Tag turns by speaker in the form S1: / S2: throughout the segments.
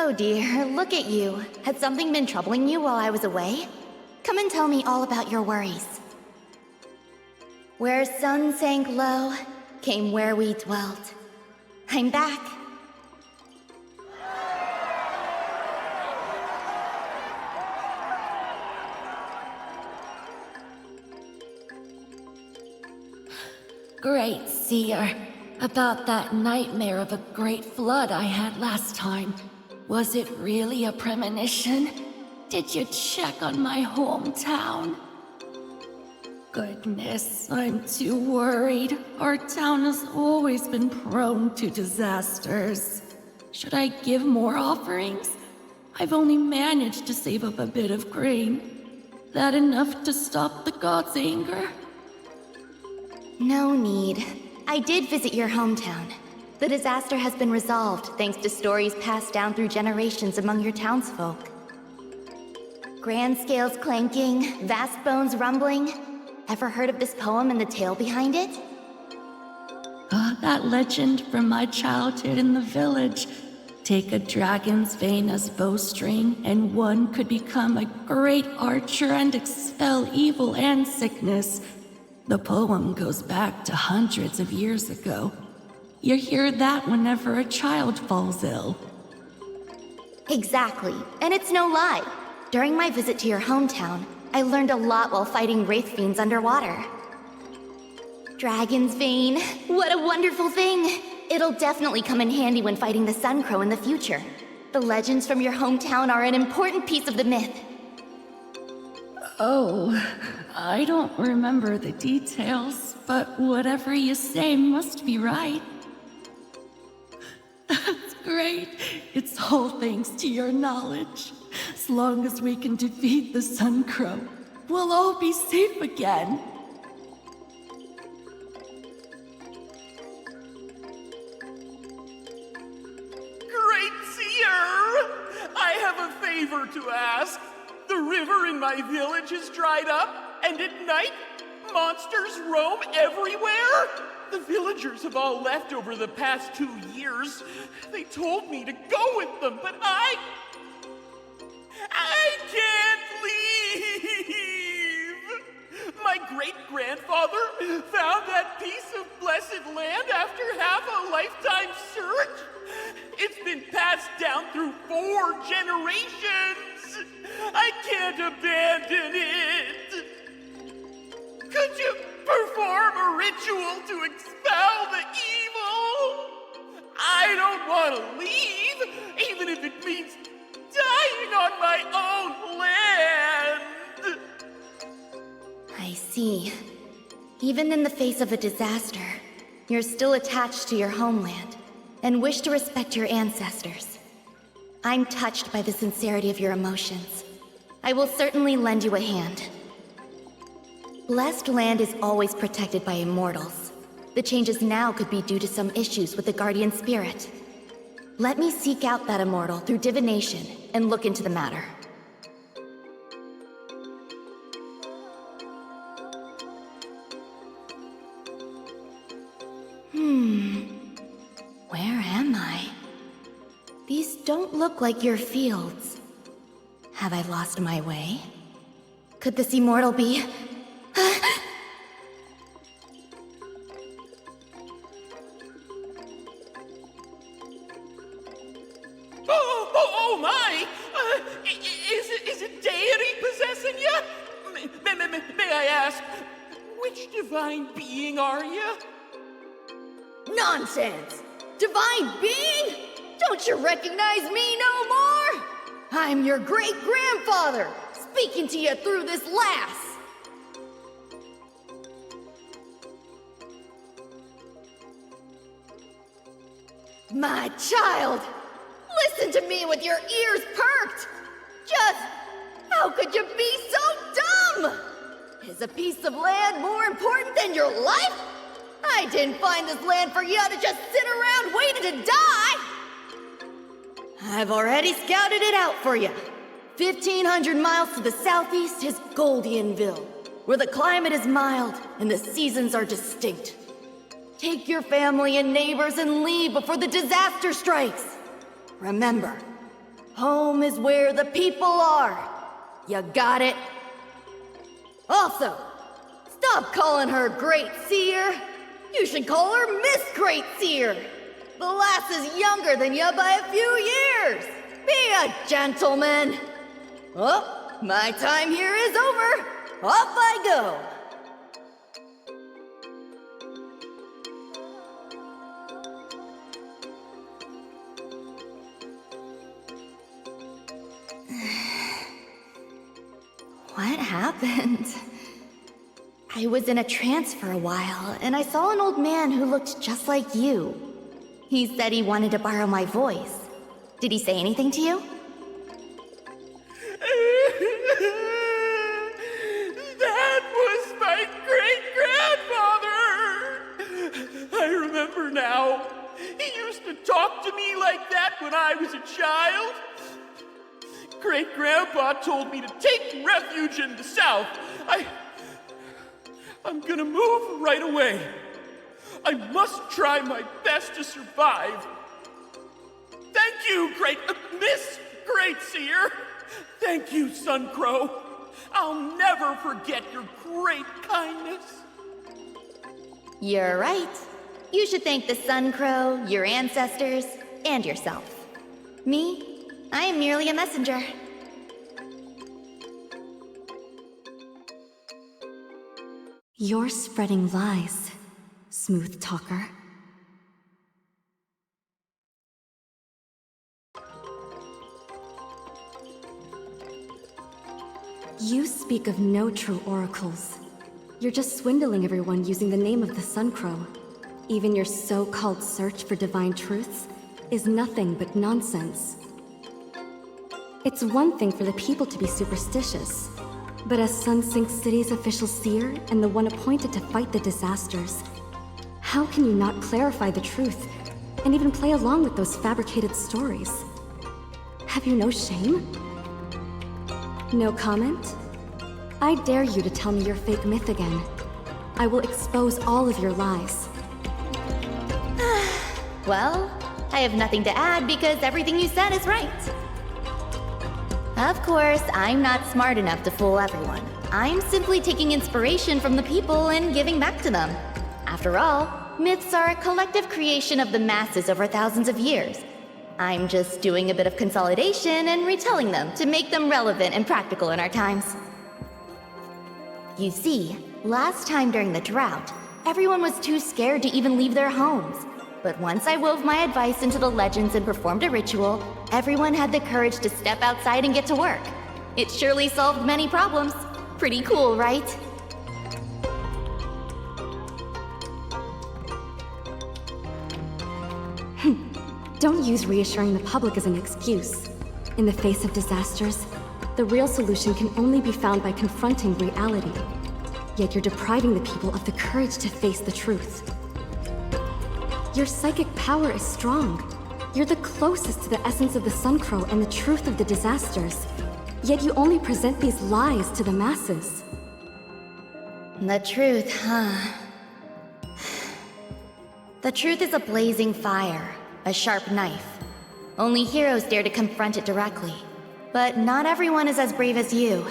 S1: Oh dear, look at you. Had something been troubling you while I was away? Come and tell me all about your worries. Where sun sank low, came where we dwelt. I'm back.
S2: Great seer. About that nightmare of a great flood I had last time. Was it really a premonition? Did you check on my hometown? Goodness, I'm too worried. Our town has always been prone to disasters. Should I give more offerings? I've only managed to save up a bit of grain. That enough to stop the gods' anger?
S1: No need. I did visit your hometown. The disaster has been resolved thanks to stories passed down through generations among your townsfolk. Grand scales clanking, vast bones rumbling. Ever heard of this poem and the tale behind it?
S2: That legend from my childhood in the village. Take a dragon's vein as bowstring, and one could become a great archer and expel evil and sickness. The poem goes back to hundreds of years ago. You hear that whenever a child falls ill.
S1: Exactly, and it's no lie. During my visit to your hometown, I learned a lot while fighting wraith fiends underwater. Dragon's vein, what a wonderful thing! It'll definitely come in handy when fighting the Sun Crow in the future. The legends from your hometown are an important piece of the myth.
S2: Oh, I don't remember the details, but whatever you say must be right. That's great. It's all thanks to your knowledge. As long as we can defeat the Sun Crow, we'll all be safe again.
S3: Great seer! I have a favor to ask. The river in my village has dried up, and at night, monsters roam everywhere. The villagers have all left over the past 2 years. They told me to go with them, but I can't leave. My great-grandfather found that piece of blessed land after half a lifetime search. It's been passed down through 4 generations. I can't abandon it. Could you perform a ritual to expel the evil? I don't want to leave, even if it means dying on my own land.
S1: I see. Even in the face of a disaster, you're still attached to your homeland and wish to respect your ancestors. I'm touched by the sincerity of your emotions. I will certainly lend you a hand. Blessed land is always protected by immortals. The changes now could be due to some issues with the guardian spirit. Let me seek out that immortal through divination and look into the matter. Where am I? These don't look like your fields. Have I lost my way? Could this immortal be...
S3: Oh my! Is it deity possessing you? May I ask, which divine being are you?
S4: Nonsense! Divine being? Don't you recognize me no more? I'm your great-grandfather, speaking to you through this lass. My child, listen to me with your ears perked. Just, how could you be so dumb? Is a piece of land more important than your life? I didn't find this land for you to just sit around waiting to die. I've already scouted it out for you. 1,500 miles to the southeast is Goldianville, where the climate is mild and the seasons are distinct. Take your family and neighbors and leave before the disaster strikes. Remember, Home is where the people are. You got it? Also, stop calling her Great Seer. You should call her Miss Great Seer. The lass is younger than you by a few years. Be a gentleman. Oh, my time here is over. Off I go.
S1: What happened? I was in a trance for a while, and I saw an old man who looked just like you. He said he wanted to borrow my voice. Did he say anything to you?
S3: That was my great-grandfather! I remember now. He used to talk to me like that when I was a child. Great-grandpa told me to take refuge in the South. I'm gonna move right away. I must try my best to survive. Thank you, Miss Great Seer. Thank you, Sun Crow. I'll never forget your great kindness.
S1: You're right. You should thank the Sun Crow, your ancestors, and yourself. Me? I am merely a messenger.
S5: You're spreading lies, smooth talker. You speak of no true oracles. You're just swindling everyone using the name of the Sun Crow. Even your so-called search for divine truths is nothing but nonsense. It's one thing for the people to be superstitious, but as Sun Sink City's official seer and the one appointed to fight the disasters, how can you not clarify the truth and even play along with those fabricated stories? Have you no shame? No comment? I dare you to tell me your fake myth again. I will expose all of your lies.
S1: Well, I have nothing to add because everything you said is right. Of course, I'm not smart enough to fool everyone. I'm simply taking inspiration from the people and giving back to them. After all, myths are a collective creation of the masses over thousands of years. I'm just doing a bit of consolidation and retelling them to make them relevant and practical in our times. You see, last time during the drought, everyone was too scared to even leave their homes. But once I wove my advice into the legends and performed a ritual, everyone had the courage to step outside and get to work. It surely solved many problems. Pretty cool, right?
S5: Don't use reassuring the public as an excuse. In the face of disasters, the real solution can only be found by confronting reality. Yet you're depriving the people of the courage to face the truth. Your psychic power is strong. You're the closest to the essence of the Sun Crow and the truth of the disasters. Yet you only present these lies to the masses.
S1: The truth, huh? The truth is a blazing fire, a sharp knife. Only heroes dare to confront it directly. But not everyone is as brave as you.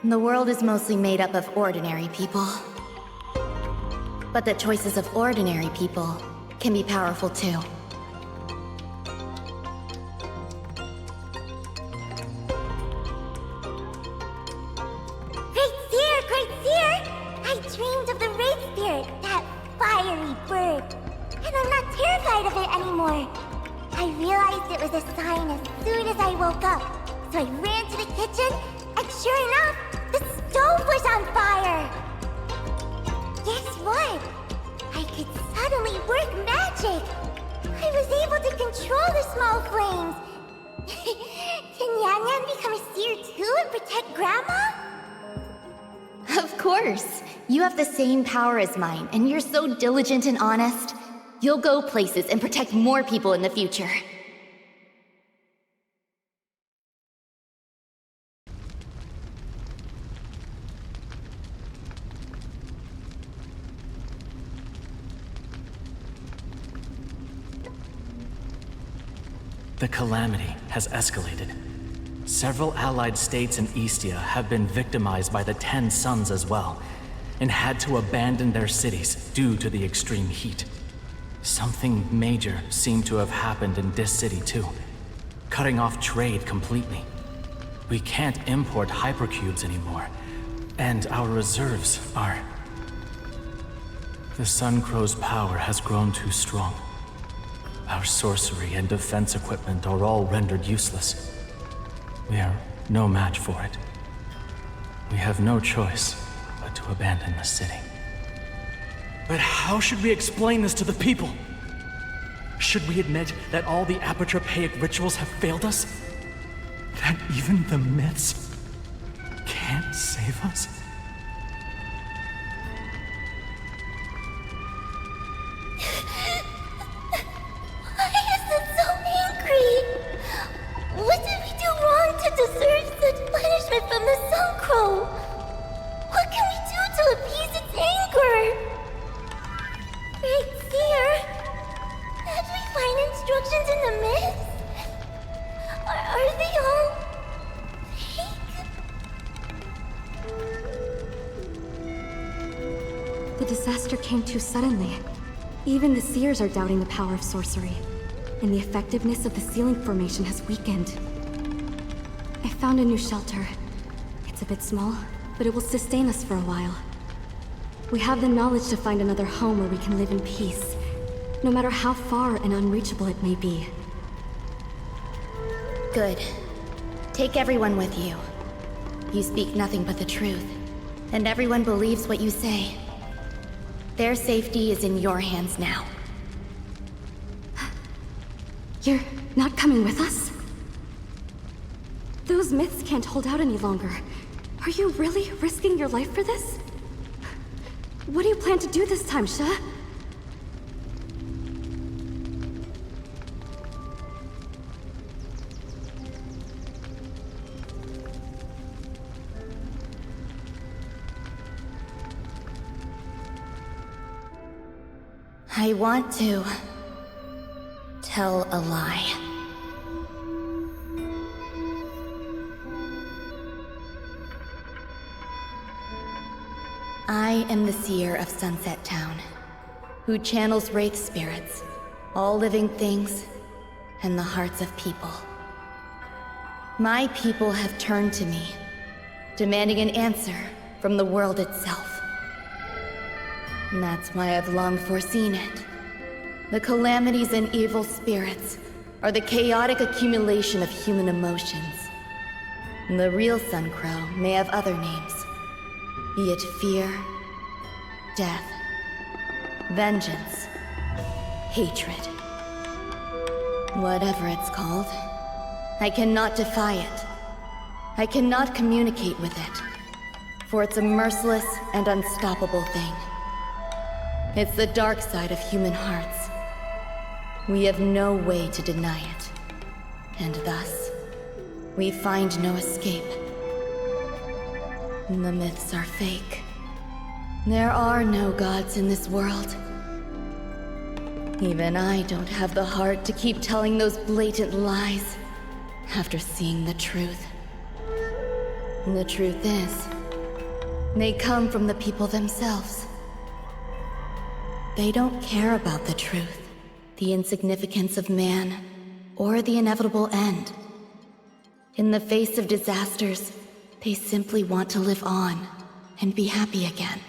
S1: The world is mostly made up of ordinary people. But the choices of ordinary people can be powerful too.
S6: Great Seer! Great Seer! I dreamed of the Wraith Spirit, that fiery bird. And I'm not terrified of it anymore. I realized it was a sign as soon as I woke up. So I ran to the kitchen, and sure enough, the stove was on fire! Guess what? I could suddenly work magic! I was able to control the small flames! Can Yan Yan become a seer too and protect Grandma?
S1: Of course! You have the same power as mine, and you're so diligent and honest. You'll go places and protect more people in the future.
S7: The calamity has escalated. Several allied states in Eastia have been victimized by the 10 Suns as well, and had to abandon their cities due to the extreme heat. Something major seemed to have happened in this city too, cutting off trade completely. We can't import hypercubes anymore, and our reserves are... The Sun Crow's power has grown too strong. Our sorcery and defense equipment are all rendered useless. We are no match for it. We have no choice but to abandon the city. But how should we explain this to the people? Should we admit that all the apotropaic rituals have failed us? That even the myths can't save us?
S6: Why is it so angry? What did we do wrong to deserve such punishment from the Sun Crow? What can we do to appease its anger? Right here. Did we find instructions in the myths? Are they all fake?
S5: The disaster came too suddenly. Even the seers are doubting the power of sorcery, and the effectiveness of the sealing formation has weakened. I found a new shelter. It's a bit small, but it will sustain us for a while. We have the knowledge to find another home where we can live in peace, no matter how far and unreachable it may be.
S1: Good. Take everyone with you. You speak nothing but the truth, and everyone believes what you say. Their safety is in your hands now.
S5: You're not coming with us? Those myths can't hold out any longer. Are you really risking your life for this? What do you plan to do this time, Sha?
S1: I want to... tell a lie. I am the seer of Sunset Town, who channels wraith spirits, all living things, and the hearts of people. My people have turned to me, demanding an answer from the world itself. And that's why I've long foreseen it. The calamities and evil spirits are the chaotic accumulation of human emotions. The real Sun Crow may have other names, be it fear, death, vengeance, hatred. Whatever it's called, I cannot defy it. I cannot communicate with it, for it's a merciless and unstoppable thing. It's the dark side of human hearts. We have no way to deny it, and thus, we find no escape. The myths are fake. There are no gods in this world. Even I don't have the heart to keep telling those blatant lies after seeing the truth. And the truth is, they come from the people themselves. They don't care about the truth, the insignificance of man, or the inevitable end. In the face of disasters, they simply want to live on and be happy again.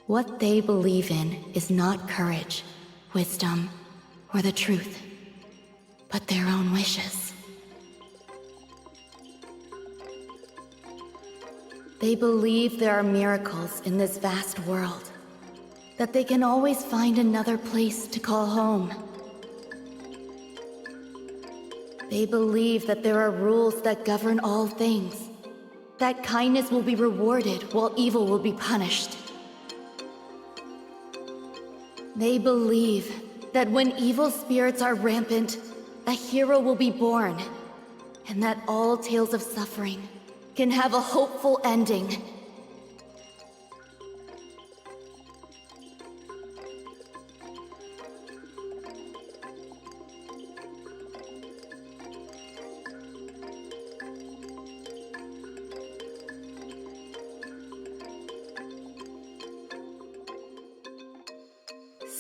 S1: What they believe in is not courage, wisdom, or the truth, but their own wishes. They believe there are miracles in this vast world, that they can always find another place to call home. They believe that there are rules that govern all things, that kindness will be rewarded while evil will be punished. They believe that when evil spirits are rampant, a hero will be born, and that all tales of suffering can have a hopeful ending.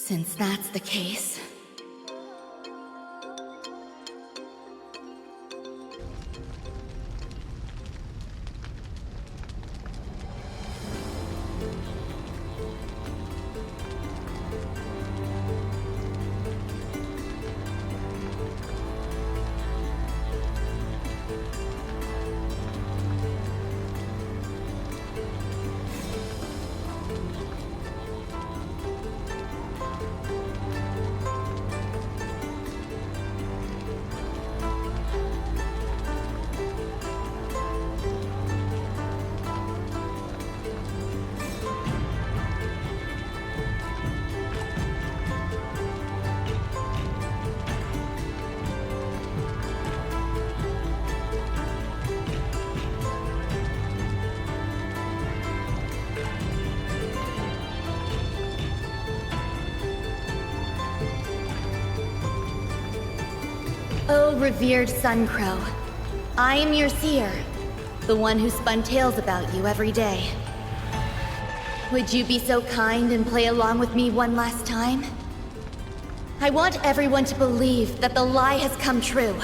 S1: Since that's the case... Oh, revered Sun Crow. I am your seer, the one who spun tales about you every day. Would you be so kind and play along with me one last time? I want everyone to believe that the lie has come true.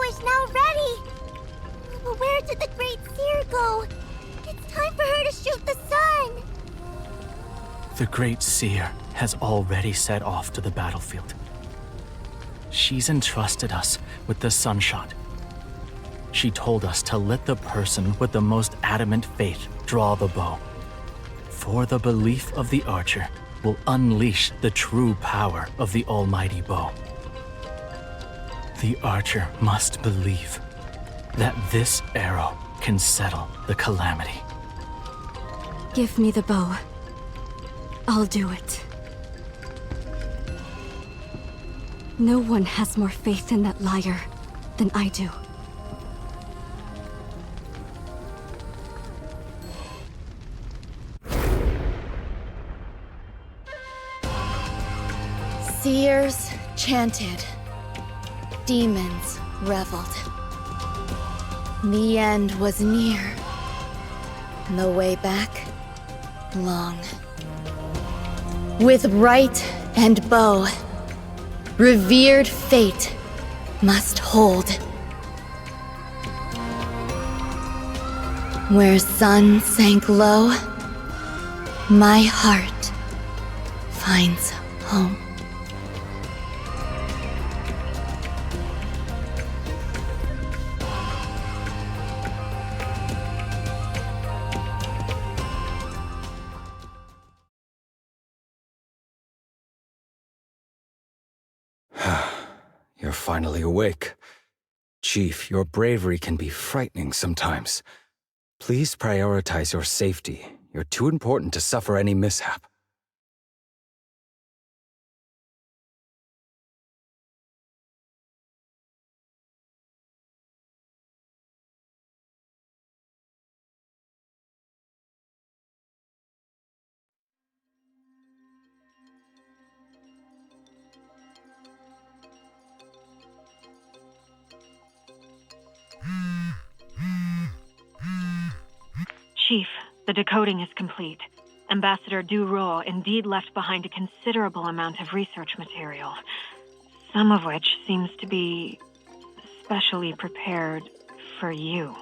S6: Is now ready. But where did the Great Seer go? It's time for her to shoot the sun.
S7: The Great Seer has already set off to the battlefield. She's entrusted us with the Sunshot. She told us to let the person with the most adamant faith draw the bow. For the belief of the archer will unleash the true power of the almighty bow. The archer must believe that this arrow can settle the calamity.
S5: Give me the bow. I'll do it. No one has more faith in that liar than I do.
S1: Seers chanted. Demons reveled. The end was near. The way back, long. With right and bow, revered fate must hold. Where sun sank low, my heart finds home.
S8: You're finally awake. Chief, your bravery can be frightening sometimes. Please prioritize your safety. You're too important to suffer any mishap.
S9: Chief, the decoding is complete, Ambassador Duro indeed left behind a considerable amount of research material, some of which seems to be specially prepared for you.